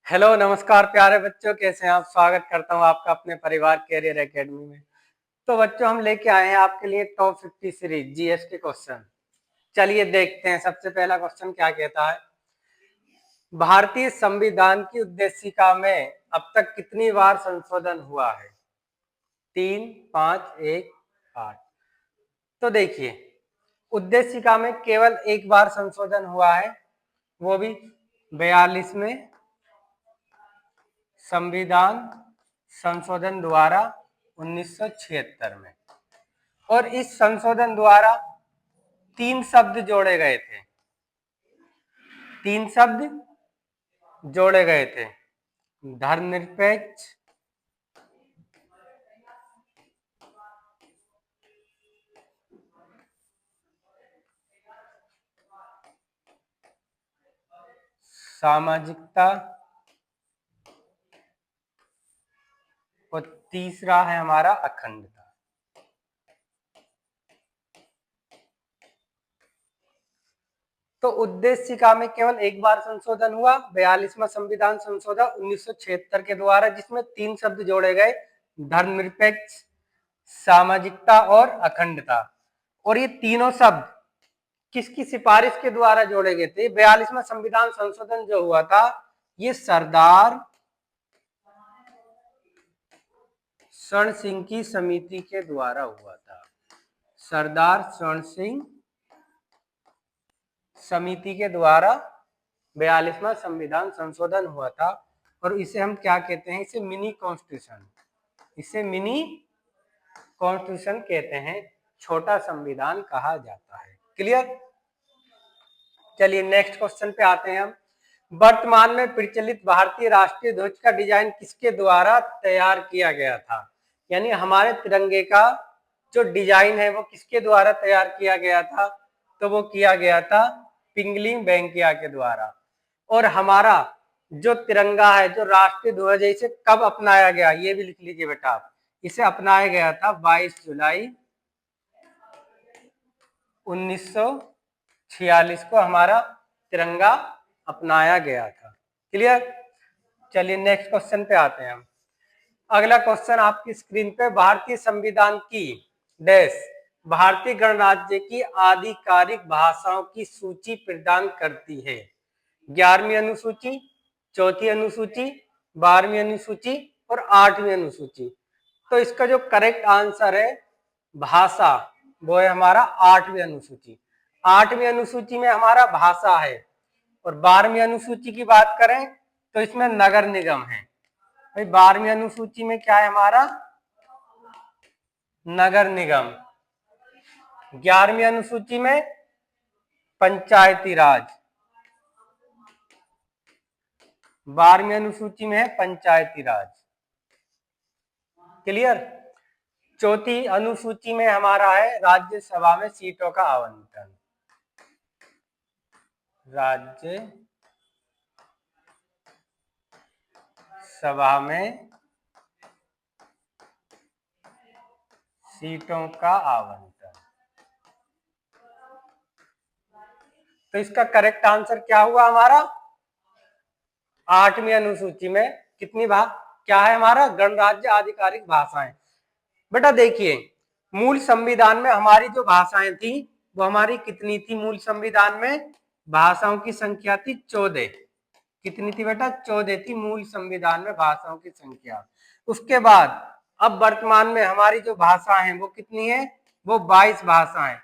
Hello नमस्कार प्यारे बच्चों, कैसे हैं आप। स्वागत करता हूं आपका अपने परिवार कैरियर एकेडमी में। तो बच्चों, हम लेके आए हैं आपके लिए टॉप 50 सीरीज जीएस के क्वेश्चन। चलिए देखते हैं। सबसे पहला क्वेश्चन क्या कहता है, भारतीय संविधान की उद्देशिका में अब तक कितनी बार संशोधन हुआ है। 3, 5, 1, 8। तो देखिए, उद्देशिका में केवल एक बार संशोधन हुआ है, वो भी 42 में संविधान संशोधन द्वारा 1976 में। और इस संशोधन द्वारा 3 शब्द जोड़े गए थे। 3 शब्द जोड़े गए थे, धर्मनिरपेक्ष, सामाजिकता और तीसरा है हमारा अखंडता। तो उद्देशिका में केवल एक बार संशोधन हुआ, 42वां संविधान संशोधन 1976 के द्वारा, जिसमें 3 शब्द जोड़े गए, धर्मनिरपेक्ष, सामाजिकता और अखंडता। और ये तीनों शब्द किसकी सिफारिश के द्वारा जोड़े गए थे। 42वां संविधान संशोधन जो हुआ था, ये सरदार स्वर्ण सिंह की समिति के द्वारा हुआ था। सरदार स्वर्ण सिंह समिति के द्वारा 42वां संविधान संशोधन हुआ था। और इसे हम क्या कहते हैं, इसे मिनी कॉन्स्टिट्यूशन, इसे मिनी कॉन्स्टिट्यूशन कहते हैं, छोटा संविधान कहा जाता है। क्लियर। चलिए नेक्स्ट क्वेश्चन पे आते हैं हम। वर्तमान में प्रचलित भारतीय राष्ट्रीय ध्वज का डिजाइन किसके द्वारा तैयार किया गया था। यानी हमारे तिरंगे का जो डिजाइन है वो किसके द्वारा तैयार किया गया था, तो वो किया गया था पिंगलिंग बेंकिया के द्वारा। और हमारा जो तिरंगा है, जो राष्ट्रीय ध्वज है, इसे कब अपनाया गया, ये भी लिख लीजिए बेटा आप। इसे अपनाया गया था 22 जुलाई 1946 को हमारा तिरंगा अपनाया गया था। क्लियर। चलिए नेक्स्ट क्वेश्चन पे आते हैं हम। अगला क्वेश्चन आपकी स्क्रीन पे, भारतीय संविधान की डैश भारतीय गणराज्य की आधिकारिक भाषाओं की सूची प्रदान करती है। 11वीं अनुसूची, 4थी अनुसूची, 12वीं अनुसूची और 8वीं अनुसूची। तो इसका जो करेक्ट आंसर है भाषा, वो है हमारा 8वीं अनुसूची। 8वीं अनुसूची में हमारा भाषा है। और 12वीं अनुसूची की बात करें तो इसमें नगर निगम है। भाई 12वीं अनुसूची में क्या है हमारा, नगर निगम। 11वीं अनुसूची में पंचायती राज, 12वीं अनुसूची में है पंचायती राज। क्लियर। चौथी अनुसूची में हमारा है राज्यसभा में सीटों का आवंटन। राज्य सभा में सीटों का आवंटन। तो इसका करेक्ट आंसर क्या हुआ हमारा, 8वीं अनुसूची में कितनी क्या है हमारा, गणराज्य आधिकारिक भाषाएं। बेटा देखिए, मूल संविधान में हमारी जो भाषाएं थी वो हमारी कितनी थी, मूल संविधान में भाषाओं की संख्या थी 14। कितनी थी बेटा, 14 थी मूल संविधान में भाषाओं की संख्या। उसके बाद अब वर्तमान में हमारी जो भाषा है वो कितनी है, वो 22 भाषाएं।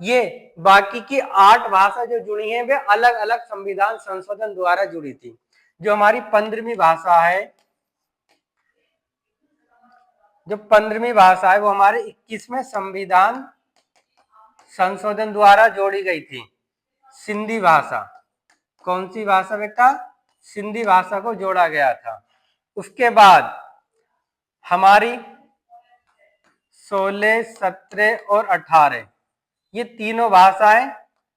ये बाकी की 8 भाषा जो जुड़ी हैं वे अलग अलग संविधान संशोधन द्वारा जुड़ी थी। जो हमारी 15वीं भाषा है, जो 15वीं भाषा है वो हमारे 21वें संविधान संशोधन द्वारा जोड़ी गई थी, सिंधी भाषा। कौन सी भाषा बेटा, सिंधी भाषा को जोड़ा गया था। उसके बाद हमारी 16, 17 और 18 ये तीनों भाषाएं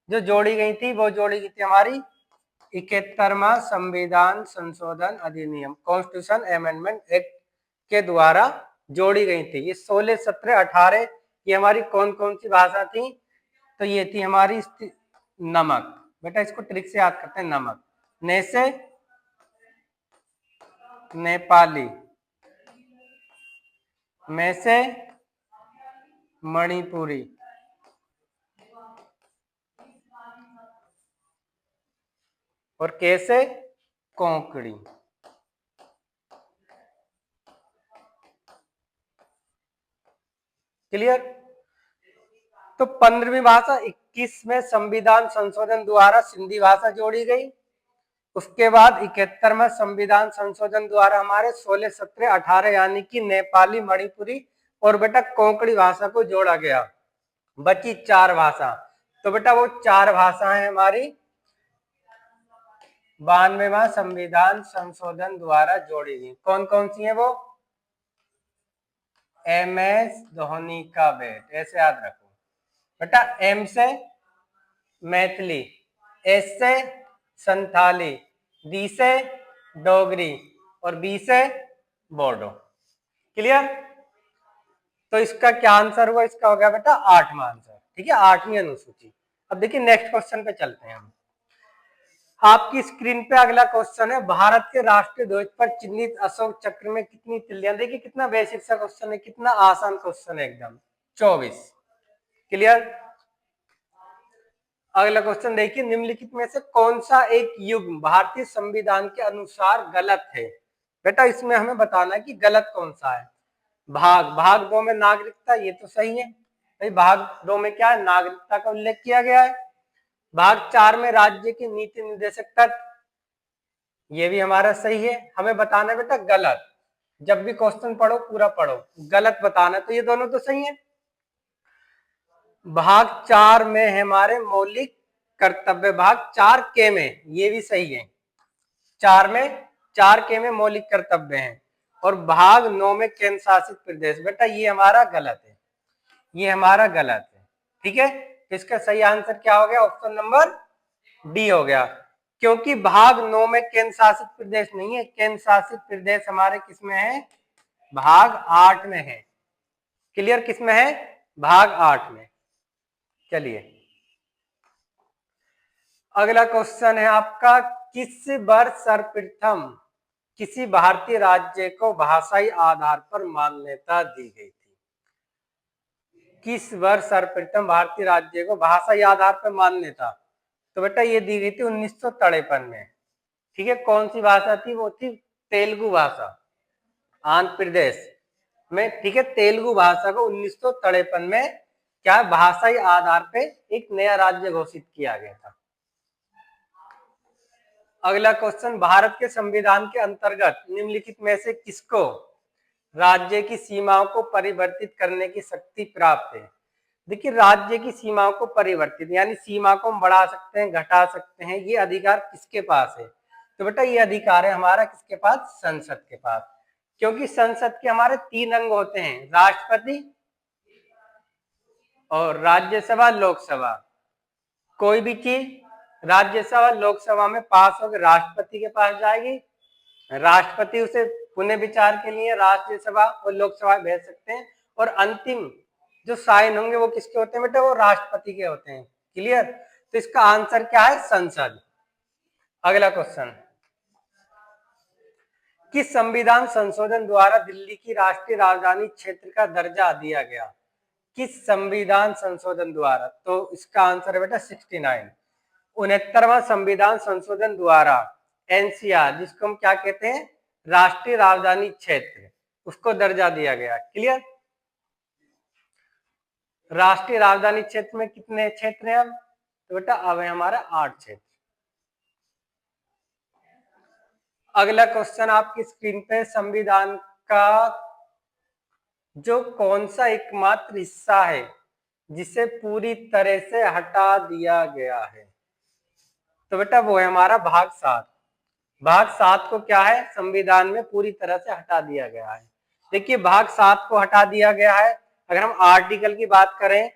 जो जोड़ी गई थी वो जोड़ी गई थी हमारी 71वां संविधान संशोधन अधिनियम, कॉन्स्टिट्यूशन अमेंडमेंट एक्ट के द्वारा जोड़ी गई थी। ये 16, 17, 18 ये हमारी कौन कौन सी भाषा थी, तो ये थी हमारी नमक। बेटा इसको ट्रिक से याद करते हैं, नमक। नैसे नेपाली में से मणिपुरी और कैसे कोंकणी। क्लियर। तो 15वीं भाषा 21 में संविधान संशोधन द्वारा सिंधी भाषा जोड़ी गई। उसके बाद 71 में संविधान संशोधन द्वारा हमारे 16, 17, 18 यानी कि नेपाली, मणिपुरी और बेटा कोंकणी भाषा को जोड़ा गया। बची 4 भाषा। तो बेटा वो 4 भाषाएं हमारी 92वां संविधान संशोधन द्वारा जोड़ी गई। कौन कौन सी है वो? MS धोनी का बेट, ऐसे याद रखो बेटा। M से मैथिली, S से संथाली, D से डोगरी और B से बोडो। क्लियर। तो इसका क्या आंसर हुआ? इसका हो गया बेटा 8वां आंसर। ठीक है, 8वीं अनुसूची। अब देखिए नेक्स्ट क्वेश्चन पे चलते हैं हम। आपकी स्क्रीन पे अगला क्वेश्चन है, भारत के राष्ट्रीय ध्वज पर चिन्हित अशोक चक्र में कितनी तिल्लियां? देखिए कितना बेसिक सा क्वेश्चन है, कितना आसान क्वेश्चन है एकदम। 24। क्लियर। अगला क्वेश्चन देखिए, निम्नलिखित में से कौन सा एक युग्म भारतीय संविधान के अनुसार गलत है? बेटा इसमें हमें बताना है कि गलत कौन सा है। भाग 2 में नागरिकता, ये तो सही है भाई। भाग 2 में क्या है? नागरिकता का उल्लेख किया गया है। भाग 4 में राज्य की नीति निर्देशक तत्व, ये भी हमारा सही है। हमें बताना है बेटा गलत। जब भी क्वेश्चन पढ़ो पूरा पढ़ो, गलत बताना। तो ये दोनों तो सही है। भाग 4 में है हमारे मौलिक कर्तव्य, भाग 4 के में, ये भी सही है। 4 के में मौलिक कर्तव्य हैं। और भाग 9 में केंद्र शासित प्रदेश, बेटा ये हमारा गलत है, ये हमारा गलत है। ठीक है, तो इसका सही आंसर क्या हो गया? ऑप्शन नंबर डी हो गया। क्योंकि भाग 9 में केंद्र शासित प्रदेश नहीं है। केंद्र शासित प्रदेश हमारे किसमें है? भाग 8 में है। क्लियर, किसमें है? भाग 8 में। चलिए अगला क्वेश्चन है आपका, किस वर्ष सर्वप्रथम किसी भारतीय राज्य को भाषाई आधार पर मान्यता दी गई थी? किस वर्ष सर्वप्रथम भारतीय राज्य को भाषाई आधार पर मान्यता? तो बेटा ये दी गई थी 1953 में। ठीक है, कौन सी भाषा थी? वो थी तेलुगु भाषा, आंध्र प्रदेश में। ठीक है, तेलुगु भाषा को 1953 में क्या भाषाई आधार पे एक नया राज्य घोषित किया गया था। अगला क्वेश्चन, भारत के संविधान के अंतर्गत निम्नलिखित में से किसको राज्य की सीमाओं को परिवर्तित करने की शक्ति प्राप्त है? देखिए राज्य की सीमाओं को परिवर्तित यानी सीमा को हम बढ़ा सकते हैं, घटा सकते हैं, ये अधिकार किसके पास है? तो बेटा ये अधिकार है हमारा किसके पास? संसद के पास। क्योंकि संसद के हमारे 3 अंग होते हैं, राष्ट्रपति और राज्यसभा, लोकसभा। कोई भी चीज राज्यसभा लोकसभा में पास होकर राष्ट्रपति के पास जाएगी, राष्ट्रपति उसे पुनः विचार के लिए राज्यसभा और लोकसभा भेज सकते हैं, और अंतिम जो साइन होंगे वो किसके होते हैं बेटा? वो राष्ट्रपति के होते हैं। क्लियर। तो इसका आंसर क्या है? संसद। अगला क्वेश्चन, किस संविधान संशोधन द्वारा दिल्ली की राष्ट्रीय राजधानी क्षेत्र का दर्जा दिया गया? किस संविधान संशोधन द्वारा? तो इसका आंसर है बेटा 69। 69वां संविधान संशोधन द्वारा NCR, जिसको हम क्या कहते हैं? राष्ट्रीय राजधानी क्षेत्र, उसको दर्जा दिया गया। क्लियर। राष्ट्रीय राजधानी क्षेत्र में कितने क्षेत्र हैं अब? तो बेटा अब है हमारा 8 क्षेत्र। अगला क्वेश्चन आपकी स्क्रीन पे, संविधान का जो कौन सा एकमात्र हिस्सा है जिसे पूरी तरह से हटा दिया गया है? तो बेटा वो है हमारा भाग 7। भाग 7 को क्या है? संविधान में पूरी तरह से हटा दिया गया है। देखिए भाग 7 को हटा दिया गया है। अगर हम आर्टिकल की बात करें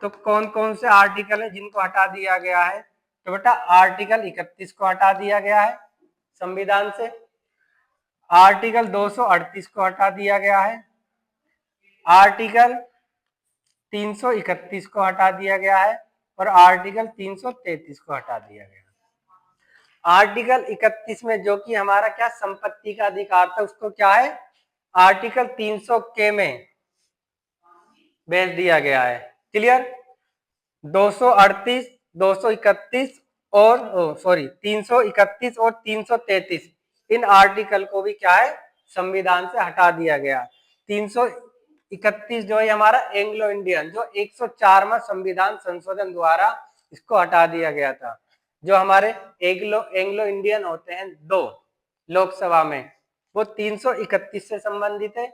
तो कौन कौन से आर्टिकल हैं जिनको हटा दिया गया है? तो बेटा आर्टिकल 31 को हटा दिया गया है संविधान से, आर्टिकल 238 को हटा दिया गया है, आर्टिकल 331 को हटा दिया गया है और आर्टिकल 333 को हटा दिया गया है। आर्टिकल 31 में जो कि हमारा क्या संपत्ति का अधिकार था, उसको क्या है आर्टिकल 300 के में भेज दिया गया है। क्लियर। 238, 231 और 331 और 333 इन आर्टिकल को भी क्या है संविधान से हटा दिया गया। 331 जो है हमारा एंग्लो इंडियन, जो 104वां संविधान संशोधन द्वारा इसको हटा दिया गया था। जो हमारे एंग्लो इंडियन होते हैं दो लोकसभा में, वो 331 से संबंधित है,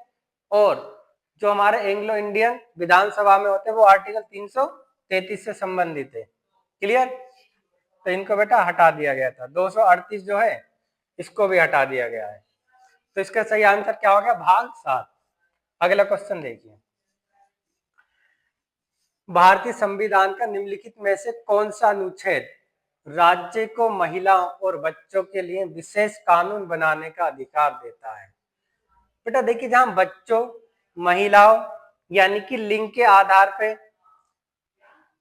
और जो हमारे एंग्लो इंडियन विधानसभा में होते हैं वो आर्टिकल 333 से संबंधित है। क्लियर। तो इनको बेटा हटा दिया गया था। 238 जो है इसको भी हटा दिया गया है। तो इसका सही आंसर क्या हो गया भाग 7। अगला क्वेश्चन देखिए, भारतीय संविधान का निम्नलिखित में से कौन सा अनुच्छेद राज्य को महिलाओं और बच्चों के लिए विशेष कानून बनाने का अधिकार देता है। बेटा देखिए, जहां बच्चों महिलाओं यानी कि लिंग के आधार पे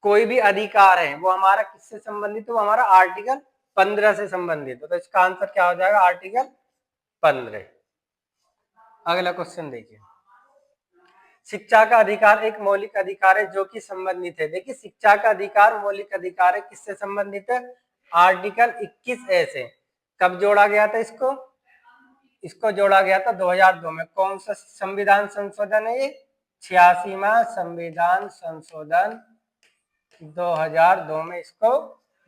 कोई भी अधिकार है वो हमारा किससे संबंधित है, वो हमारा आर्टिकल 15 से संबंधित है। तो इसका आंसर क्या हो जाएगा आर्टिकल 15। अगला क्वेश्चन देखिए, शिक्षा का अधिकार एक मौलिक अधिकार है जो कि संबंधित है। देखिए शिक्षा का अधिकार मौलिक अधिकार है, किससे संबंधित है आर्टिकल 21A से। कब जोड़ा गया था इसको जोड़ा गया था 2002 में। कौन सा संविधान संशोधन है ये 86वां संविधान संशोधन 2002 में इसको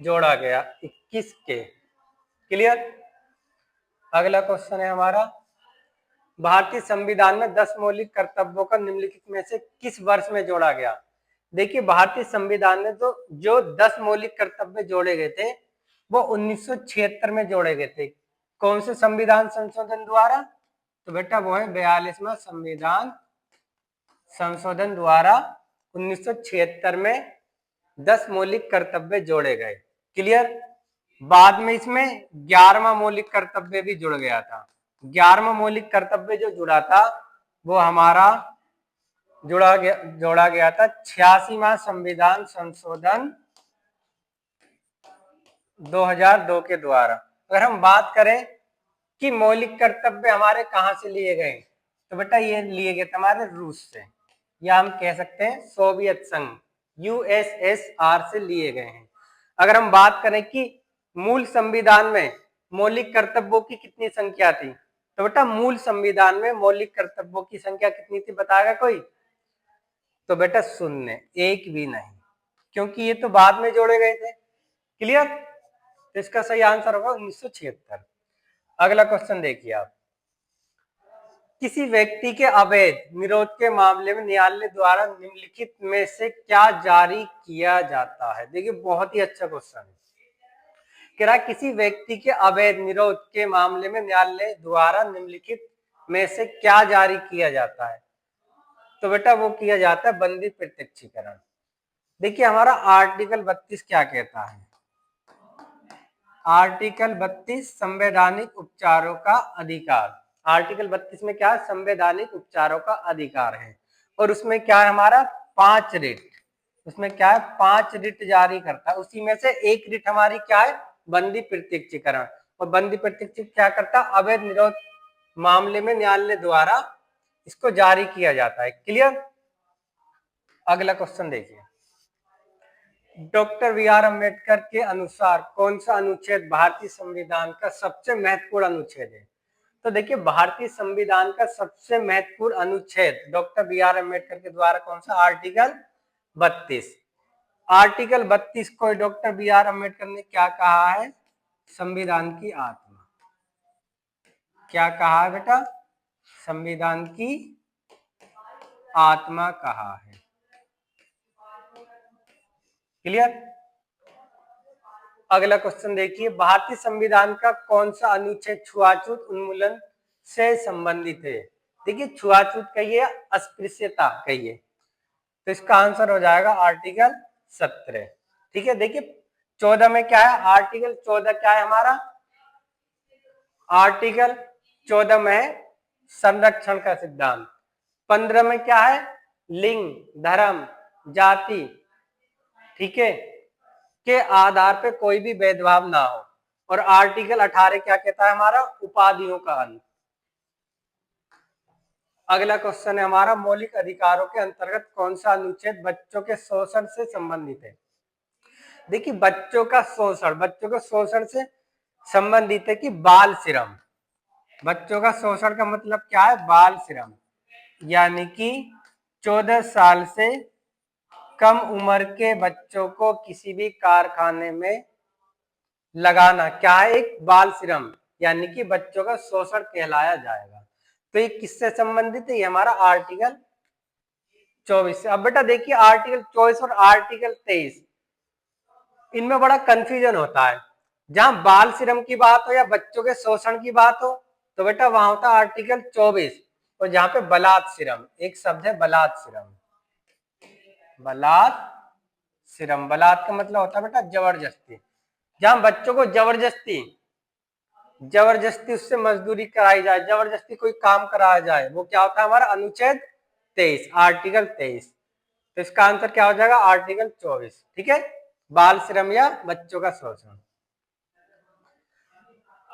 जोड़ा गया 21 के। क्लियर। अगला क्वेश्चन है हमारा, भारतीय संविधान में 10 मौलिक कर्तव्यों का निम्नलिखित में से किस वर्ष में जोड़ा गया। देखिए भारतीय संविधान में तो जो 10 मौलिक कर्तव्य जोड़े गए थे वो 1976 में जोड़े गए थे। कौन से संविधान संशोधन द्वारा, तो बेटा वो है 42वां संविधान संशोधन द्वारा 1976 में 10 मौलिक कर्तव्य जोड़े गए। क्लियर। बाद में इसमें 11वां मौलिक कर्तव्य भी जुड़ गया था। 11वां मौलिक कर्तव्य जो जुड़ा था वो हमारा जोड़ा गया था 86वां संविधान संशोधन 2002 के द्वारा। अगर हम बात करें कि मौलिक कर्तव्य हमारे कहां से लिए गए, तो बेटा ये लिए गए हमारे रूस से, या हम कह सकते हैं सोवियत संघ यूएसएसआर से लिए गए हैं। अगर हम बात करें कि मूल संविधान में मौलिक कर्तव्यों की कितनी संख्या थी, तो बेटा मूल संविधान में मौलिक कर्तव्यों की संख्या कितनी थी बताएगा कोई, तो बेटा शून्य, एक भी नहीं, क्योंकि ये तो बाद में जोड़े गए थे। क्लियर। तो इसका सही आंसर होगा 1976। अगला क्वेश्चन देखिए आप, किसी व्यक्ति के अवैध निरोध के मामले में न्यायालय द्वारा निम्नलिखित में से क्या जारी किया जाता है। देखिए बहुत ही अच्छा क्वेश्चन है। कह रहा किसी व्यक्ति के अवैध निरोध के मामले में न्यायालय द्वारा निम्नलिखित में से क्या जारी किया जाता है, तो बेटा वो किया जाता है बंदी प्रत्यक्षीकरण। देखिए हमारा आर्टिकल 32 क्या कहता है, आर्टिकल 32 संवैधानिक उपचारों का अधिकार। आर्टिकल 32 में क्या है संवैधानिक उपचारों का अधिकार है, और उसमें क्या है हमारा 5 रिट, उसमें क्या है 5 रिट जारी करता है। उसी में से एक रिट हमारी क्या है बंदी प्रत्यक्षीकरण, और बंदी प्रत्यक्षीकरण क्या करता है अवैध निरोध मामले में न्यायालय द्वारा इसको जारी किया जाता है। क्लियर। अगला क्वेश्चन देखिए, डॉक्टर बी आर अम्बेडकर के अनुसार कौन सा अनुच्छेद भारतीय संविधान का सबसे महत्वपूर्ण अनुच्छेद है। तो देखिए भारतीय संविधान का सबसे महत्वपूर्ण अनुच्छेद डॉक्टर बी आर अम्बेडकर के द्वारा कौन सा आर्टिकल 32। आर्टिकल 32 को डॉक्टर बी आर अम्बेडकर ने क्या कहा है संविधान की आत्मा। क्या कहा है बेटा संविधान की आत्मा कहा है। क्लियर। अगला क्वेश्चन देखिए, भारतीय संविधान का कौन सा अनुच्छेद छुआछूत उन्मूलन से संबंधित है। देखिए छुआछूत कहिए अस्पृश्यता कहिए, तो इसका आंसर हो जाएगा आर्टिकल 17। ठीक है। देखिए 14 में क्या है, आर्टिकल 14 क्या है हमारा, आर्टिकल 14 में है संरक्षण का सिद्धांत। 15 में क्या है लिंग धर्म जाति, ठीक है, के आधार पे कोई भी भेदभाव ना हो। और आर्टिकल 18 क्या कहता है हमारा, उपाधियों का अंत। अगला क्वेश्चन है हमारा, मौलिक अधिकारों के अंतर्गत कौन सा अनुच्छेद बच्चों के शोषण से संबंधित है। देखिए बच्चों के शोषण से संबंधित है कि बाल श्रम। बच्चों का शोषण का मतलब क्या है, बाल श्रम, यानी कि 14 साल से कम उम्र के बच्चों को किसी भी कारखाने में लगाना क्या है, एक बाल श्रम, यानी कि बच्चों का शोषण कहलाया जाएगा। तो ये किससे संबंधित है, ये हमारा आर्टिकल 24 से। अब बेटा देखिए आर्टिकल 24 और आर्टिकल 23 इनमें बड़ा कंफ्यूजन होता है। जहां बाल श्रम की बात हो या बच्चों के शोषण की बात हो तो बेटा वहां होता है आर्टिकल 24, और जहां पे बलात् श्रम, एक शब्द है बलात् श्रम। बलात् श्रम, बलात् का मतलब होता है बेटा जबरदस्ती। जहां बच्चों को जबरदस्ती उससे मजदूरी कराई जाए, जबरदस्ती कोई काम कराया जाए, वो क्या होता है हमारा अनुच्छेद 23, आर्टिकल 23। तो इसका आंसर क्या हो जाएगा, आर्टिकल 24। ठीक है, बाल श्रम या बच्चों का शोषण।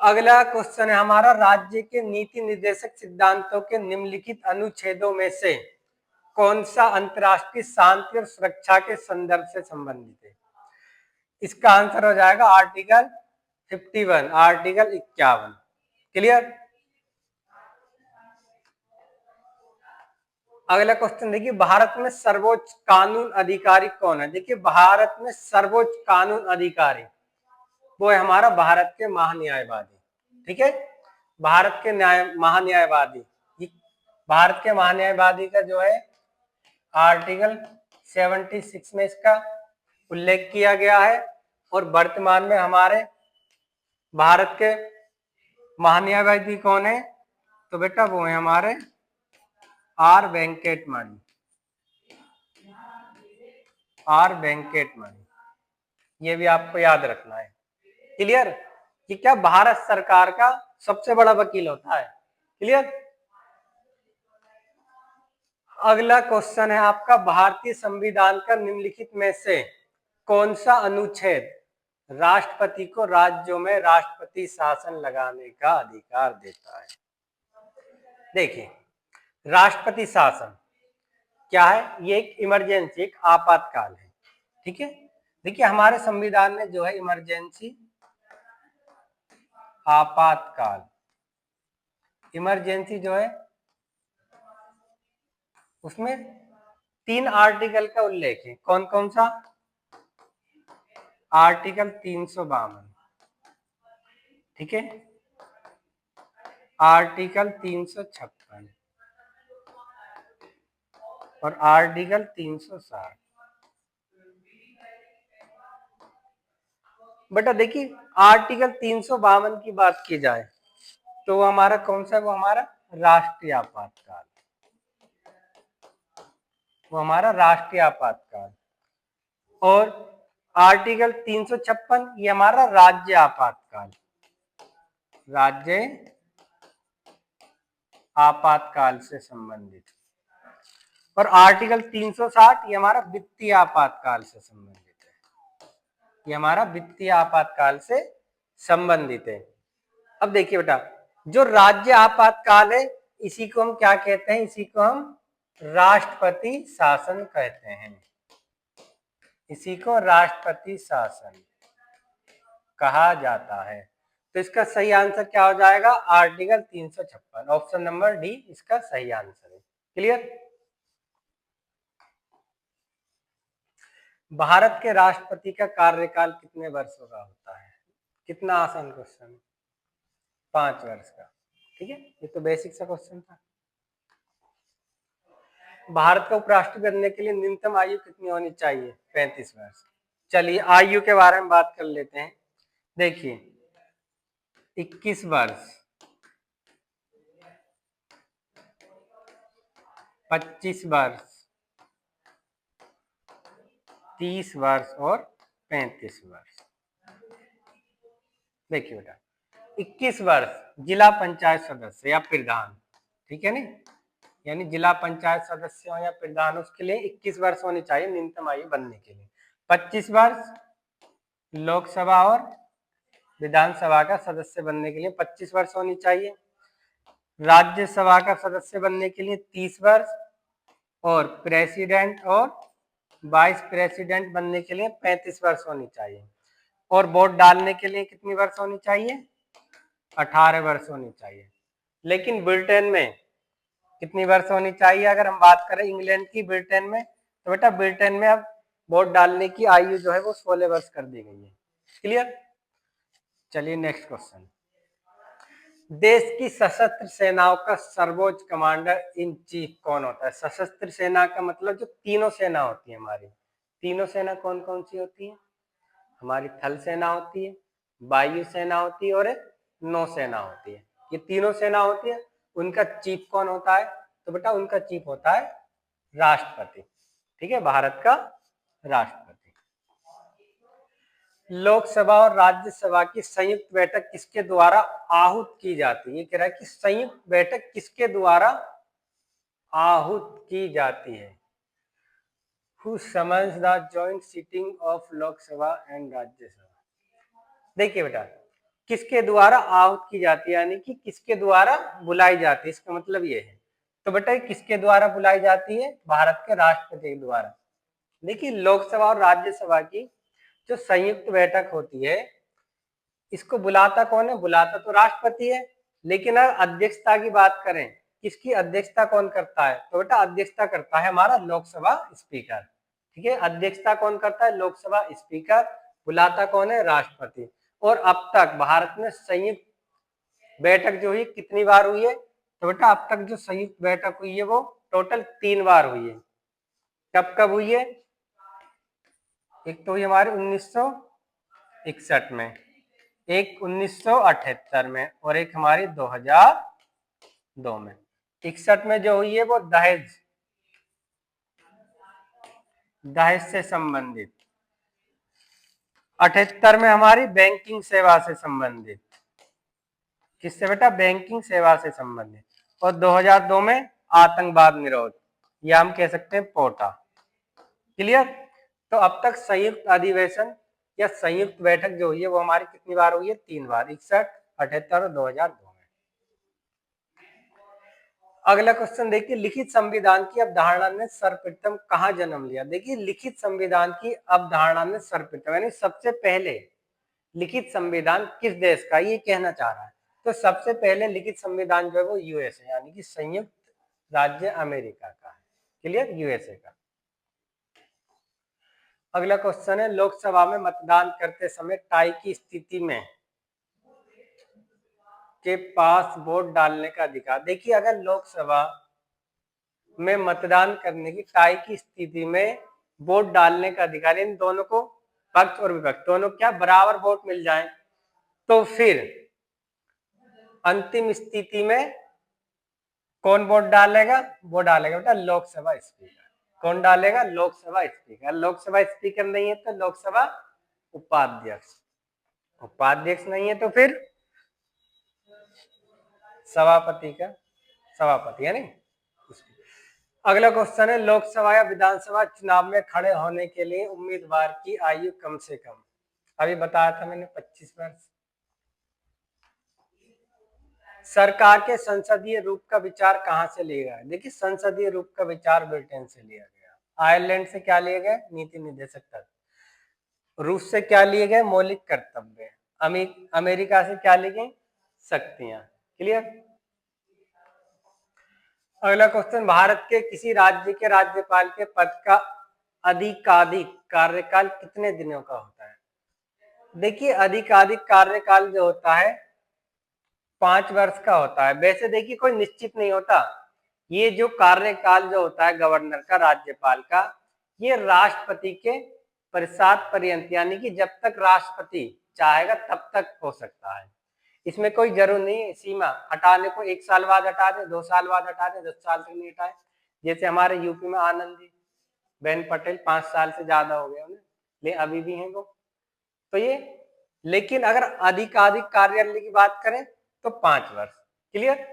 अगला क्वेश्चन है हमारा, राज्य के नीति निर्देशक सिद्धांतों के निम्नलिखित अनुच्छेदों में से कौन सा अंतरराष्ट्रीय शांति और सुरक्षा के संदर्भ से संबंधित है। इसका आंसर हो जाएगा आर्टिकल 51, आर्टिकल 51। क्लियर। अगला क्वेश्चन देखिए, भारत में सर्वोच्च कानून अधिकारी कौन है। देखिए भारत में सर्वोच्च कानून अधिकारी वो है हमारा भारत के महान्यायवादी। ठीक है, भारत के महान्यायवादी, भारत के महान्यायवादी का जो है आर्टिकल 76 में इसका उल्लेख किया गया है। और वर्तमान में हमारे भारत के महान्यायवादी कौन है, तो बेटा वो है हमारे आर वेंकटमणि, आर वेंकटमणि, ये भी आपको याद रखना है। क्लियर, कि क्या भारत सरकार का सबसे बड़ा वकील होता है। क्लियर। अगला क्वेश्चन है आपका, भारतीय संविधान का निम्नलिखित में से कौन सा अनुच्छेद राष्ट्रपति को राज्यों में राष्ट्रपति शासन लगाने का अधिकार देता है। देखिए राष्ट्रपति शासन क्या है, ये एक इमरजेंसी, एक आपातकाल है। ठीक है, देखिए हमारे संविधान में जो है इमरजेंसी, आपातकाल, इमरजेंसी जो है उसमें 3 आर्टिकल का उल्लेख है। कौन कौन सा, आर्टिकल 352, ठीक है, आर्टिकल 356 और आर्टिकल 360। बेटा देखिए आर्टिकल 352 की बात की जाए तो वो हमारा कौन सा है, वो हमारा राष्ट्रीय आपातकाल, वो हमारा राष्ट्रीय आपातकाल। और आर्टिकल 356 ये हमारा राज्य आपातकाल, राज्य आपातकाल से संबंधित। और आर्टिकल 360 ये हमारा वित्तीय आपातकाल से संबंधित है, ये हमारा वित्तीय आपातकाल से संबंधित है। अब देखिए बेटा जो राज्य आपातकाल है इसी को हम क्या कहते हैं, इसी को हम राष्ट्रपति शासन कहते हैं, इसी को राष्ट्रपति शासन कहा जाता है। तो इसका सही आंसर क्या हो जाएगा, आर्टिकल 356, ऑप्शन नंबर डी इसका सही आंसर है। क्लियर। भारत के राष्ट्रपति का कार्यकाल कितने वर्षों का होता है। कितना आसान क्वेश्चन, 5 वर्ष का। ठीक है, ये तो बेसिक सा क्वेश्चन था। भारत का उपराष्ट्रपति बनने के लिए न्यूनतम आयु कितनी होनी चाहिए, 35 वर्ष। चलिए आयु के बारे में बात कर लेते हैं। देखिए 21 वर्ष, 25 वर्ष, 30 वर्ष और 35 वर्ष। देखिए बेटा 21 वर्ष जिला पंचायत सदस्य या प्रधान, ठीक है नहीं, यानी जिला पंचायत सदस्य हो या प्रधान, उसके लिए 21 वर्ष होनी चाहिए न्यूनतम आयु बनने के लिए। 25 वर्ष लोकसभा और विधानसभा का सदस्य बनने के लिए 25 वर्ष होनी चाहिए, राज्यसभा का सदस्य बनने के लिए 30 वर्ष, और प्रेसिडेंट और वाइस प्रेसिडेंट बनने के लिए 35 वर्ष होनी चाहिए, और वोट डालने के लिए कितनी वर्ष होनी चाहिए? 18 वर्ष होनी चाहिए। लेकिन ब्रिटेन में कितनी वर्ष होनी चाहिए? अगर हम बात करें इंग्लैंड की, ब्रिटेन में, तो बेटा ब्रिटेन में अब वोट डालने की आयु जो है वो 16 वर्ष कर दी गई है। क्लियर? चलिए नेक्स्ट क्वेश्चन। देश की सशस्त्र सेनाओं का सर्वोच्च कमांडर इन चीफ कौन होता है? सशस्त्र सेना का मतलब जो तीनों सेना होती है हमारी, तीनों सेना कौन कौन सी होती है? हमारी थल सेना होती है, वायु सेना होती है और नौसेना होती है। ये तीनों सेना होती है, उनका चीफ कौन होता है? तो बेटा उनका चीफ होता है राष्ट्रपति। ठीक है, भारत का राष्ट्रपति। लोकसभा और राज्यसभा की संयुक्त बैठक किसके द्वारा आहूत की जाती है? ये कह रहा है कि संयुक्त बैठक किसके द्वारा आहूत की जाती है? Who summons the joint sitting of लोक सभा एंड राज्यसभा? देखिए बेटा, किसके द्वारा आहूत की जाती है, यानी कि किसके द्वारा बुलाई जाती है, इसका मतलब ये है। तो बेटा किसके द्वारा बुलाई जाती है? भारत के राष्ट्रपति के द्वारा। देखिए लोकसभा और राज्यसभा की जो संयुक्त बैठक होती है, इसको बुलाता कौन है? बुलाता तो राष्ट्रपति है, लेकिन अगर अध्यक्षता की बात करें, किसकी अध्यक्षता कौन करता है? तो बेटा अध्यक्षता करता है हमारा लोकसभा स्पीकर। ठीक है, अध्यक्षता कौन करता है? लोकसभा स्पीकर। बुलाता कौन है? राष्ट्रपति। और अब तक भारत में संयुक्त बैठक जो हुई कितनी बार हुई है? तो बेटा अब तक जो संयुक्त बैठक हुई है वो टोटल 3 बार हुई है। कब कब हुई है? एक तो हुई हमारे 1961 में, एक 1978 में, और एक हमारी 2002 में। 61 में जो हुई है वो दहेज से संबंधित, 78 में हमारी बैंकिंग सेवा से संबंधित। किससे बेटा? बैंकिंग सेवा से संबंधित। और 2002 में आतंकवाद निरोध, या हम कह सकते हैं पोटा। क्लियर? तो अब तक संयुक्त अधिवेशन या संयुक्त बैठक जो हुई है वो हमारी कितनी बार हुई है? 3 बार, 61, 78 और 2002 में। अगला क्वेश्चन देखिए, लिखित संविधान की अवधारणा ने सर्वप्रथम कहाँ जन्म लिया? देखिए लिखित संविधान की अवधारणा ने सर्वप्रथम यानी सबसे पहले लिखित संविधान किस देश का, ये कहना चाह रहा है। तो सबसे पहले लिखित संविधान जो है वो यूएसए यानी कि संयुक्त राज्य अमेरिका का है। क्लियर? यूएसए का। अगला क्वेश्चन है, लोकसभा में मतदान करते समय टाई की स्थिति में के पास वोट डालने का अधिकार। देखिए अगर लोकसभा में मतदान करने की टाई की स्थिति में वोट डालने का अधिकार, इन दोनों को, पक्ष और विपक्ष दोनों क्या बराबर वोट मिल जाए, तो फिर अंतिम स्थिति में कौन वोट डालेगा? वो डालेगा बेटा लोकसभा स्पीकर। कौन डालेगा? लोकसभा स्पीकर। लोकसभा स्पीकर नहीं है तो लोकसभा उपाध्यक्ष, उपाध्यक्ष नहीं है तो फिर सभापति का सभापति है नहीं। अगला क्वेश्चन है, लोकसभा या विधानसभा चुनाव में खड़े होने के लिए उम्मीदवार की आयु कम से कम, अभी बताया था मैंने 25 वर्ष। सरकार के संसदीय रूप का विचार कहां से लिया गया? देखिए संसदीय रूप का विचार ब्रिटेन से लिया गया। आयरलैंड से क्या लिए गए? नीति निर्देशक तत्व। रूस से क्या लिए गए? मौलिक कर्तव्य। अमेरिका से क्या लिए गए? शक्तियां। क्लियर? अगला क्वेश्चन, भारत के किसी राज्य के राज्यपाल के पद का अधिकाधिक कार्यकाल कितने दिनों का होता है? देखिए अधिकाधिक कार्यकाल जो होता है 5 वर्ष का होता है। वैसे देखिए कोई निश्चित नहीं होता, ये जो कार्यकाल जो होता है गवर्नर का, राज्यपाल का, ये राष्ट्रपति के प्रसाद पर्यंत यानी कि जब तक राष्ट्रपति चाहेगा तब तक हो सकता है। इसमें कोई जरूर नहीं है सीमा, हटाने को 1 साल बाद हटा दे, 2 साल बाद हटा दे, 10 साल तक नहीं हटाए। जैसे हमारे यूपी में आनंदी बेन पटेल 5 साल से ज्यादा हो गए उन्हें, लेकिन अभी भी हैं वो। तो ये, लेकिन अगर अधिकाधिक कार्यालय की बात करें तो 5 वर्ष। क्लियर?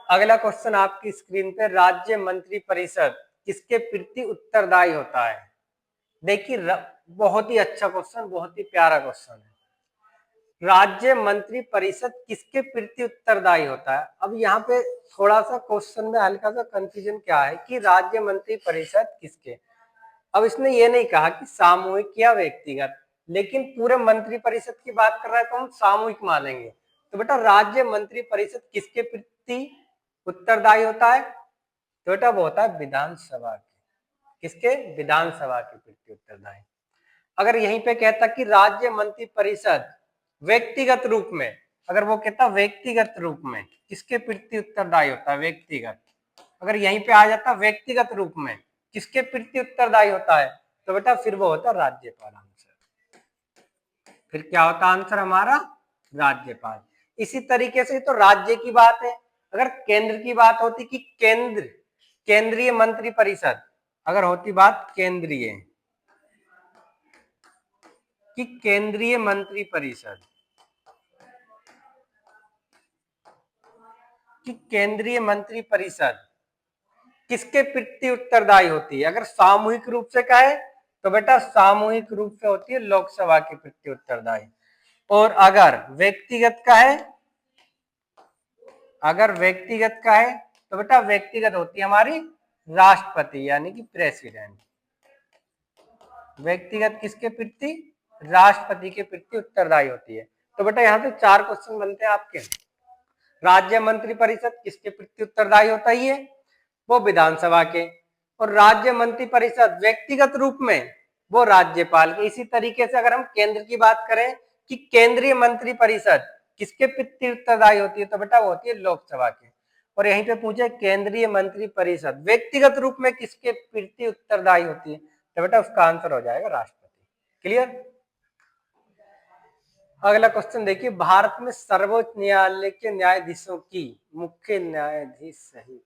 अगला क्वेश्चन आपकी स्क्रीन पे, राज्य मंत्री परिषद किसके प्रति उत्तरदायी होता है? देखिए बहुत ही अच्छा क्वेश्चन, बहुत ही प्यारा क्वेश्चन है। राज्य मंत्री परिषद किसके प्रति उत्तरदायी होता है? अब यहाँ पे थोड़ा सा क्वेश्चन में हल्का सा कंफ्यूजन क्या है कि राज्य मंत्री परिषद किसके, अब इसने ये नहीं कहा कि सामूहिक या व्यक्तिगत, लेकिन पूरे मंत्री परिषद की बात कर रहा है तो हम सामूहिक मानेंगे। तो बेटा राज्य मंत्री परिषद किसके प्रति उत्तरदायी होता है? तो बेटा वो होता है विधानसभा के। किसके? विधानसभा के प्रति उत्तरदायी। अगर यहीं पे कहता कि राज्य मंत्री परिषद व्यक्तिगत रूप में, अगर वो कहता व्यक्तिगत रूप में किसके प्रति उत्तरदायी होता है? व्यक्तिगत। अगर यहीं पे आ जाता व्यक्तिगत रूप में किसके प्रति उत्तरदायी होता है, तो बेटा फिर वो होता राज्यपाल आंसर। फिर क्या होता आंसर हमारा? राज्यपाल। इसी तरीके से तो राज्य की बात है, अगर केंद्र की बात होती कि केंद्रीय मंत्री परिषद, अगर होती बात केंद्रीय कि केंद्रीय मंत्री परिषद, कि केंद्रीय मंत्री परिषद किसके प्रति उत्तरदायी होती है? अगर सामूहिक रूप से कहे तो बेटा सामूहिक रूप से होती है लोकसभा के प्रति उत्तरदायी। और अगर व्यक्तिगत का है, अगर व्यक्तिगत का है तो बेटा व्यक्तिगत होती है हमारी राष्ट्रपति यानी कि प्रेसिडेंट। व्यक्तिगत किसके प्रति? राष्ट्रपति के प्रति उत्तरदायी होती है। तो बेटा यहाँ से 4 क्वेश्चन बनते हैं आपके। राज्य मंत्री परिषद किसके प्रति उत्तरदायी होता है? वो विधानसभा के। और राज्य मंत्री परिषद व्यक्तिगत रूप में वो राज्यपाल के। इसी तरीके से अगर हम केंद्र की बात करें कि केंद्रीय मंत्री परिषद किसके प्रति उत्तरदायी होती है, तो बेटा वो होती है लोकसभा के। और यहीं पे पूछे केंद्रीय मंत्री परिषद व्यक्तिगत रूप में किसके प्रति उत्तरदायी होती है, तो बेटा उसका आंसर हो जाएगा राष्ट्रपति। क्लियर? अगला क्वेश्चन देखिए, भारत में सर्वोच्च न्यायालय के न्यायाधीशों की मुख्य न्यायाधीश सहित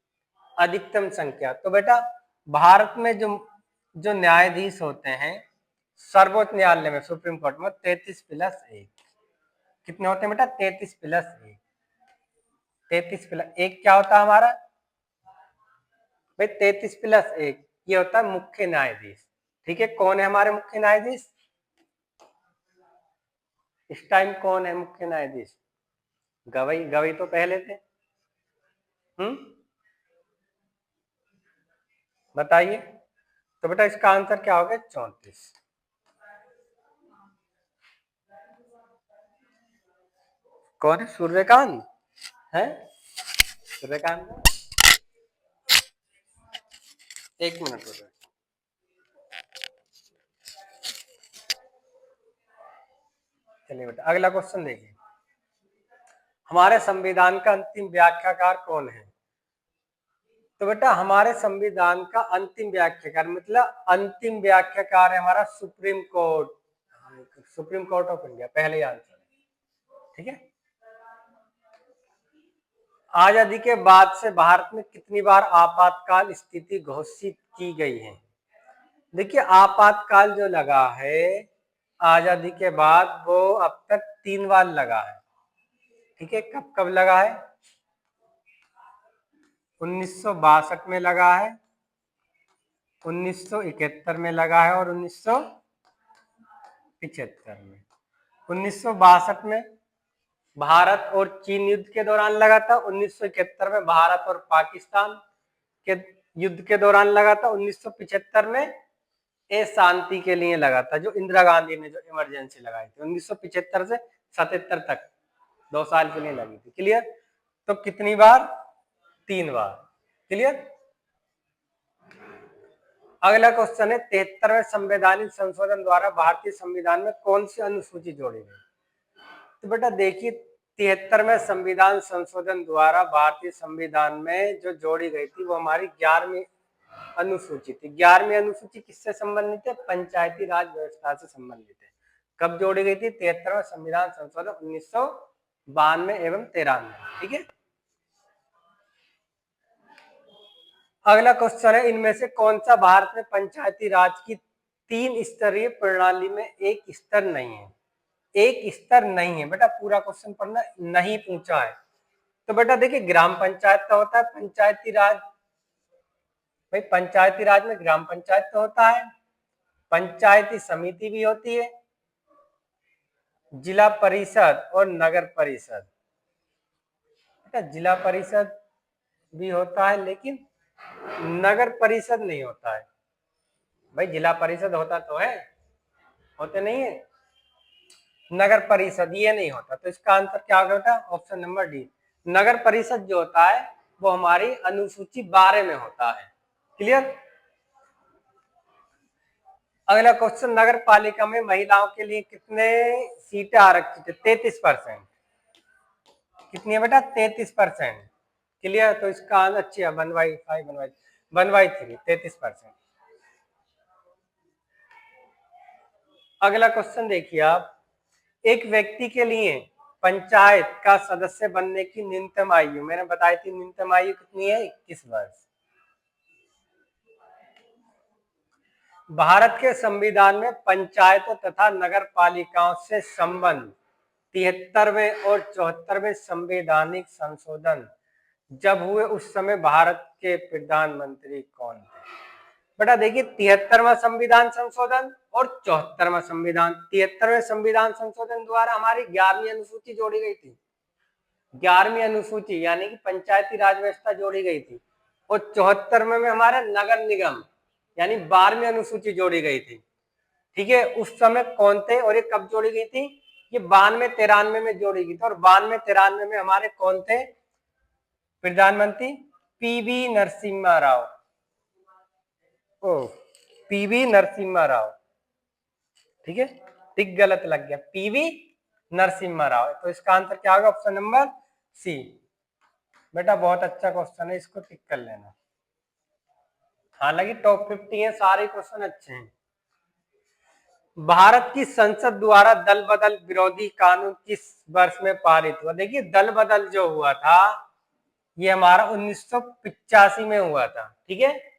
अधिकतम संख्या। तो बेटा भारत में जो न्यायाधीश होते हैं सर्वोच्च न्यायालय में, सुप्रीम कोर्ट में 33+1। कितने होते हैं बेटा? 33+1। 33+1 क्या होता है हमारा भाई? 33+1 ये होता है मुख्य न्यायाधीश। ठीक है, कौन है हमारे मुख्य न्यायाधीश इस टाइम? कौन है मुख्य न्यायाधीश? गवई। गवई तो पहले थे। बताइए। तो बेटा इसका आंसर क्या होगा? 34। कौन है? सूर्यकांत है? सूर्यकांत, एक मिनट हो जाए। चलिए बेटा अगला क्वेश्चन देखिए, हमारे संविधान का अंतिम व्याख्याकार कौन है? तो बेटा हमारे संविधान का अंतिम व्याख्याकार मतलब अंतिम व्याख्याकार है हमारा supreme court. Supreme court of India पहले ही आंसर है। ठीक है, आजादी के बाद से भारत में कितनी बार आपातकाल स्थिति घोषित की गई है? देखिए आपातकाल जो लगा है आजादी के बाद वो अब तक 3 बार लगा है। ठीक है, कब कब लगा है? 1962 में लगा है, 1971 में लगा है और 1975 में। 1962 में भारत और चीन युद्ध के दौरान लगा था, 1971 में भारत और पाकिस्तान के युद्ध के दौरान लगा था, 1975 में शांति के लिए लगा था, जो इंदिरा गांधी ने जो इमरजेंसी लगाई थी 1975 से 77 तक 2 साल के लिए लगी थी। क्लियर? तो कितनी बार? 3 बार। क्लियर? अगला क्वेश्चन है 73वें संवैधानिक संशोधन द्वारा भारतीय संविधान में कौन सी अनुसूची जोड़ी गई? तो बेटा देखिए 73वें संविधान संशोधन द्वारा भारतीय संविधान में जो जोड़ी गई थी वो हमारी 11वीं अनुसूची थी। 11वीं अनुसूची किससे संबंधित है? पंचायती राज व्यवस्था से संबंधित है। कब जोड़ी गई थी? 73वां संविधान संशोधन 1992 एवं 93। ठीक है, अगला क्वेश्चन है इनमें से कौन सा भारत में पंचायती राज की 3 स्तरीय प्रणाली में एक स्तर नहीं है? एक स्तर नहीं है बेटा, पूरा क्वेश्चन पढ़ना, नहीं पूछा है। तो बेटा देखिए ग्राम पंचायत का होता है पंचायती राज, भाई पंचायती राज में ग्राम पंचायत तो होता है, पंचायती समिति भी होती है, जिला परिषद और नगर परिषद। जिला परिषद भी होता है लेकिन नगर परिषद नहीं होता है। भाई जिला परिषद होता तो है, होते नहीं है, नगर परिषद ये नहीं होता। तो इसका आंसर क्या होगा बेटा? Option number D. नगर परिषद जो होता है वो हमारी अनुसूची 12 में होता है। क्लियर? अगला क्वेश्चन, नगर पालिका में महिलाओं के लिए कितने सीटें आरक्षित है? 33%। कितनी है बेटा? 33%। क्लियर? तो इसका आंसर अच्छी है, 1/3, 33%। अगला क्वेश्चन देखिए आप, एक व्यक्ति के लिए पंचायत का सदस्य बनने की न्यूनतम आयु, मैंने बताई थी न्यूनतम आयु कितनी है? 21 वर्ष। भारत के संविधान में पंचायतों तथा नगर पालिकाओं से संबंध 73वें और 74वें संवैधानिक संशोधन जब हुए उस समय भारत के प्रधानमंत्री कौन थे? बेटा देखिए, 73वां संविधान संशोधन और 74वां संविधान, 73वें संविधान संशोधन द्वारा हमारी 11वीं अनुसूची जोड़ी गई थी। 11वीं अनुसूची यानी कि पंचायती राज व्यवस्था जोड़ी गई थी, और 74वें में हमारे नगर निगम यानी 12वीं अनुसूची जोड़ी गई थी। ठीक है, उस समय कौन थे और ये कब जोड़ी गई थी? ये 92-93 में जोड़ी गई थी, और 92-93 में हमारे कौन थे प्रधानमंत्री? पीवी नरसिम्हा राव। ओ, पीवी नरसिम्हा राव। ठीक है, टिक गलत लग गया, पीवी नरसिम्हा राव। तो इसका आंसर क्या होगा? Option number C. बेटा बहुत अच्छा क्वेश्चन है, इसको टिक कर लेना। हालांकि टॉप 50 है, सारे क्वेश्चन अच्छे हैं। भारत की संसद द्वारा दल बदल विरोधी कानून किस वर्ष में पारित हुआ? देखिए, दल बदल जो हुआ था ये हमारा 1985 में हुआ था। ठीक है,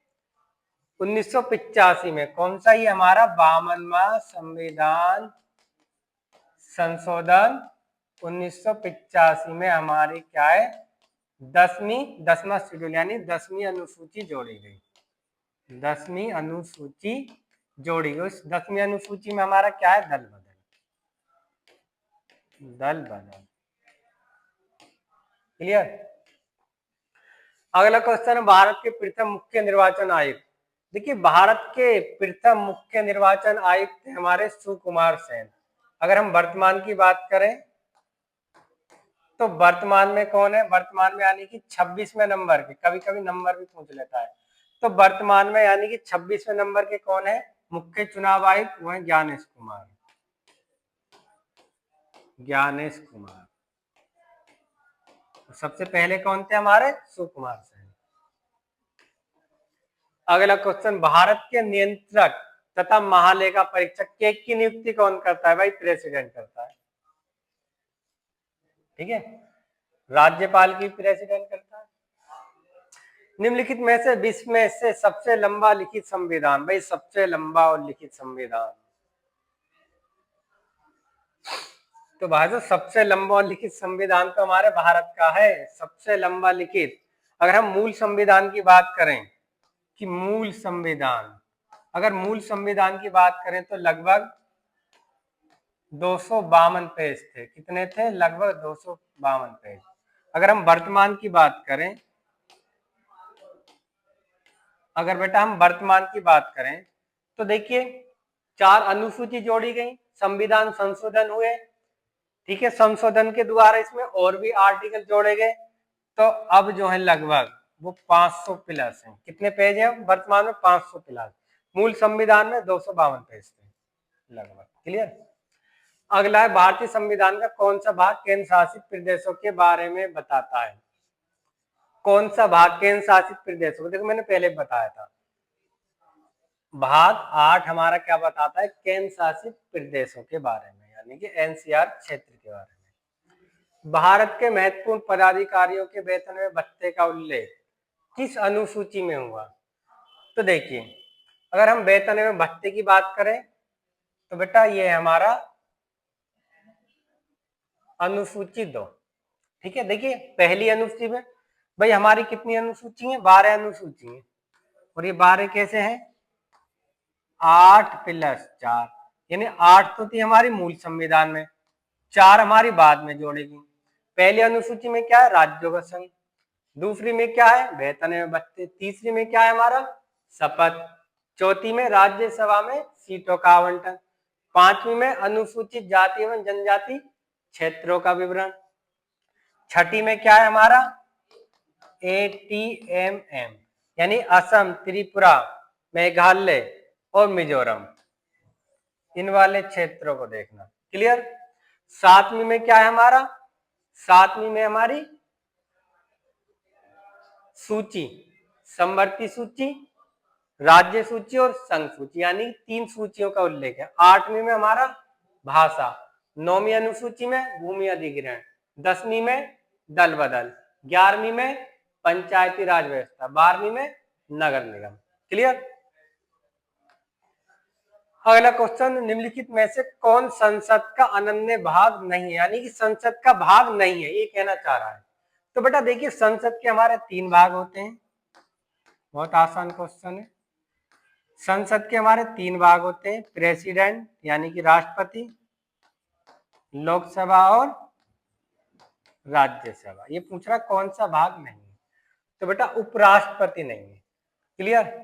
1985 में। कौन सा? ये हमारा 52वां संविधान संशोधन 1985 में हमारी क्या है? 10वां शेड्यूल यानी 10वीं अनुसूची जोड़ी गई। 10वीं अनुसूची जोड़ी गई। उस 10वीं अनुसूची में हमारा क्या है? दल बदल। दल बदल। क्लियर? अगला क्वेश्चन है, भारत के प्रथम मुख्य निर्वाचन आयुक्त। देखिए, भारत के प्रथम मुख्य निर्वाचन आयुक्त हमारे सुकुमार सेन। अगर हम वर्तमान की बात करें तो वर्तमान में कौन है? वर्तमान में यानी कि 26वें नंबर के, कभी कभी नंबर भी पूछ लेता है, तो वर्तमान में यानी कि 26वें नंबर के कौन है मुख्य चुनाव आयुक्त? वो है ज्ञानेश कुमार। ज्ञानेश कुमार। सबसे पहले कौन थे हमारे? सुकुमार सेन। अगला क्वेश्चन, भारत के नियंत्रक तथा महालेखा परीक्षक की नियुक्ति कौन करता है? भाई प्रेसिडेंट करता है। ठीक है, राज्यपाल की प्रेसिडेंट करता है। निम्नलिखित में से विश्व में से सबसे लंबा लिखित संविधान? भाई सबसे लंबा और लिखित संविधान, तो भाई जो सबसे लंबा और लिखित संविधान तो हमारे भारत का है। सबसे लंबा लिखित, अगर हम मूल संविधान की बात करें कि मूल संविधान, अगर मूल संविधान की बात करें तो लगभग 252 पेज थे। कितने थे? लगभग 252 पेज। अगर हम वर्तमान की बात करें, अगर बेटा हम वर्तमान की बात करें तो देखिए 4 अनुसूची जोड़ी गई, संविधान संशोधन हुए। ठीक है, संशोधन के द्वारा इसमें और भी आर्टिकल जोड़े गए, तो अब जो है लगभग वो 500 प्लस है। कितने पेज है वर्तमान में? 500 प्लस। मूल संविधान में 252 पेज थे लगभग। क्लियर? अगला है, भारतीय संविधान का कौन सा भाग केंद्र शासित प्रदेशों के बारे में बताता है? कौन सा भाग केंद्र शासित प्रदेशों? देखो मैंने पहले बताया था, भाग 8 हमारा क्या बताता है? केंद्र शासित प्रदेशों के बारे में, यानी कि एनसीआर क्षेत्र के बारे में। भारत के महत्वपूर्ण पदाधिकारियों के वेतन में भत्ते का उल्लेख किस अनुसूची में हुआ? तो देखिए, अगर हम वेतन में भत्ते की बात करें तो बेटा ये हमारा अनुसूची 2। ठीक है, देखिए पहली अनुसूची में भाई हमारी कितनी अनुसूची है? 12 अनुसूची है, और ये 12 कैसे हैं? 8 + 4, यानी 8 तो थी हमारी मूल संविधान में, 4 हमारी बाद में जोड़ेगी। पहली अनुसूची में क्या है, राज्यों का संघ। दूसरी में क्या है, वेतन एवं भत्ते। तीसरी में क्या है हमारा, शपथ। चौथी में राज्यसभा में सीटों का आवंटन। पांचवी में अनुसूचित जाति एवं जनजाति क्षेत्रों का विवरण। छठी में क्या है हमारा, ATMM, यानी असम, त्रिपुरा, मेघालय और मिजोरम, इन वाले क्षेत्रों को देखना। क्लियर। सातवीं में क्या है हमारा, सातवीं में हमारी सूची, समवर्ती सूची, राज्य सूची और संघ सूची, यानी 3 सूचियों का उल्लेख है। 8वीं में हमारा भाषा, 9वीं अनुसूची में भूमि अधिग्रहण, 10वीं में दल बदल, 11वीं में पंचायती राज व्यवस्था, 12वीं में नगर निगम। क्लियर। अगला क्वेश्चन, निम्नलिखित में से कौन संसद का अनन्य भाग नहीं है, यानी कि संसद का भाग नहीं है, ये कहना चाह रहा है। तो बेटा देखिए, संसद के हमारे 3 भाग होते हैं, बहुत आसान क्वेश्चन है। संसद के हमारे 3 भाग होते हैं, प्रेसिडेंट यानी कि राष्ट्रपति, लोकसभा और राज्यसभा। ये पूछ रहा कौन सा भाग नहीं है, तो बेटा उपराष्ट्रपति नहीं है। क्लियर।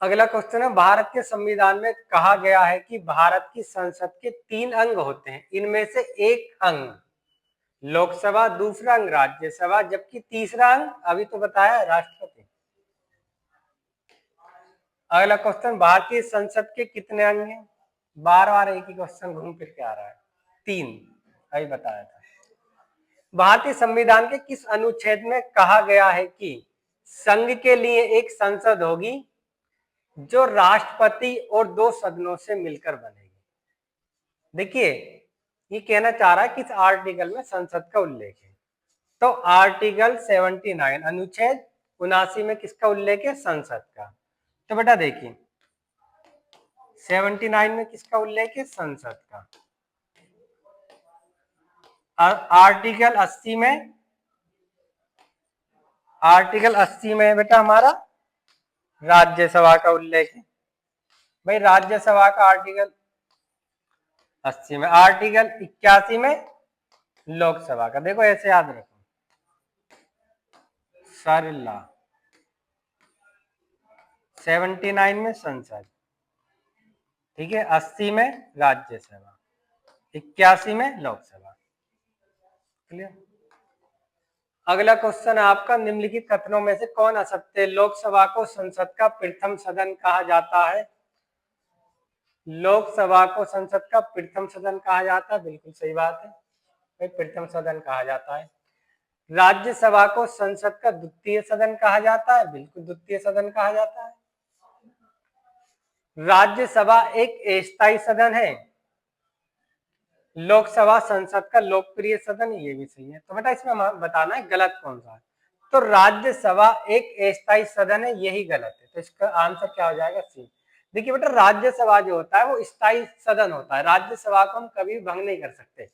अगला क्वेश्चन है, भारत के संविधान में कहा गया है कि भारत की संसद के 3 अंग होते हैं, इनमें से एक अंग लोकसभा, दूसरा अंग राज्यसभा, जबकि तीसरा अंग अभी तो बताया राष्ट्रपति। अगला क्वेश्चन, भारतीय संसद के कितने अंग हैं, बार बार एक ही क्वेश्चन घूम फिर के आ रहा है। 3, अभी बताया था। भारतीय संविधान के किस अनुच्छेद में कहा गया है कि संघ के लिए एक संसद होगी जो राष्ट्रपति और 2 सदनों से मिलकर बनेगी। देखिए, ये कहना चाह रहा है किस आर्टिकल में संसद का उल्लेख है, तो आर्टिकल 79, अनुच्छेद 79 में किसका उल्लेख है, संसद का। तो बेटा देखिए, 79 में किसका उल्लेख है, संसद का। आर्टिकल 80 में, आर्टिकल 80 में बेटा हमारा राज्यसभा का उल्लेख है। भाई राज्यसभा का आर्टिकल 80 में, आर्टिकल 81 में लोकसभा का। देखो ऐसे याद रखो, सारिल्ला 79 में संसद, ठीक है, 80 में राज्यसभा, 81 में लोकसभा। क्लियर। अगला क्वेश्चन है आपका, निम्नलिखित कथनों में से कौन असत्य है, लोकसभा को संसद का प्रथम सदन कहा जाता है। लोकसभा को संसद का प्रथम सदन कहा जाता है, बिल्कुल सही बात है, भाई प्रथम सदन कहा जाता है। राज्यसभा को संसद का द्वितीय सदन कहा जाता है, बिल्कुल द्वितीय सदन कहा जाता है। राज्यसभा एक अस्थायी सदन है, लोकसभा संसद का लोकप्रिय सदन, ये भी सही है। तो बेटा इसमें हमें बताना है गलत कौन सा है, तो राज्यसभा एक अस्थायी सदन है, यही गलत है। तो इसका आंसर क्या हो जाएगा, सी। देखिए बेटा, राज्यसभा जो होता है वो स्थायी सदन होता है, राज्यसभा को हम कभी भंग नहीं कर सकते।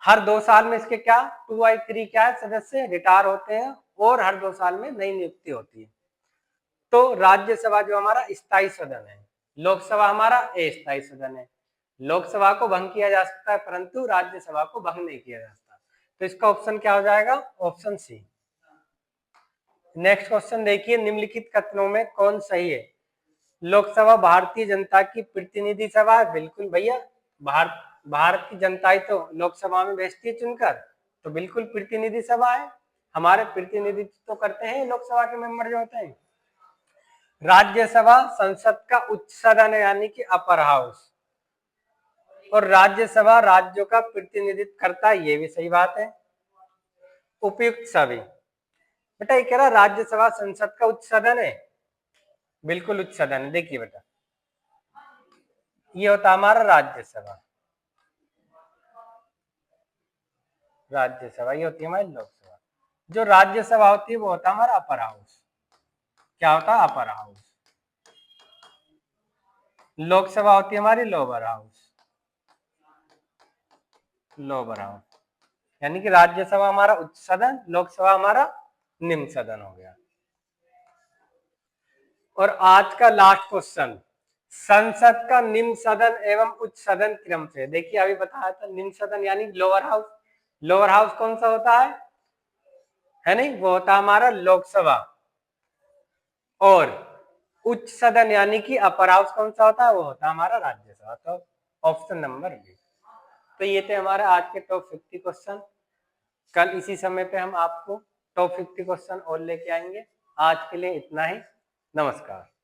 हर 2 साल में इसके क्या 2/3 क्या है, सदस्य रिटायर होते हैं और हर 2 साल में नई नियुक्ति होती है। तो राज्यसभा जो हमारा स्थायी सदन है, लोकसभा हमारा अस्थायी सदन है। लोकसभा को भंग किया जा सकता है परंतु राज्यसभा को भंग नहीं किया जा सकता। तो इसका ऑप्शन क्या हो जाएगा, ऑप्शन सी। नेक्स्ट क्वेश्चन देखिए, निम्नलिखित कथनों में कौन सही है। लोकसभा भारतीय जनता की प्रतिनिधि सभा है, बिल्कुल भैया, भारत की जनता ही तो लोकसभा में भेजती है चुनकर, तो बिल्कुल प्रतिनिधि सभा है, हमारे प्रतिनिधित्व तो करते हैं लोकसभा के मेंबर जो होते हैं। राज्यसभा संसद का उच्च सदन है, यानी कि अपर हाउस, और राज्यसभा राज्यों का प्रतिनिधित्व करता है, ये भी सही बात है। उपयुक्त सभी, बेटा ये कह रहा राज्यसभा संसद का उच्च सदन है, बिल्कुल उच्च सदन है। देखिए बेटा, ये होता हमारा राज्यसभा, राज्यसभा ये होती है हमारी लोकसभा। जो राज्यसभा होती है वो होता है हमारा अपर हाउस, क्या होता है, अपर हाउस। लोकसभा होती है हमारी लोअर हाउस, लोअर हाउस, यानी कि राज्यसभा हमारा उच्च सदन, लोकसभा हमारा निम्न सदन हो गया। और आज का लास्ट क्वेश्चन, संसद का निम्न सदन एवं उच्च सदन क्रम से। देखिए अभी बताया था निम्न सदन यानी लोअर हाउस। लोअर हाउस कौन सा होता है नहीं, वो होता है हमारा लोकसभा। और उच्च सदन यानी कि अपर हाउस कौन सा होता है, वो होता है हमारा राज्यसभा। तो ऑप्शन नंबर बी। तो ये थे हमारे आज के टॉप 50 क्वेश्चन। कल इसी समय पे हम आपको टॉप 50 क्वेश्चन और लेके आएंगे। आज के लिए इतना ही। नमस्कार।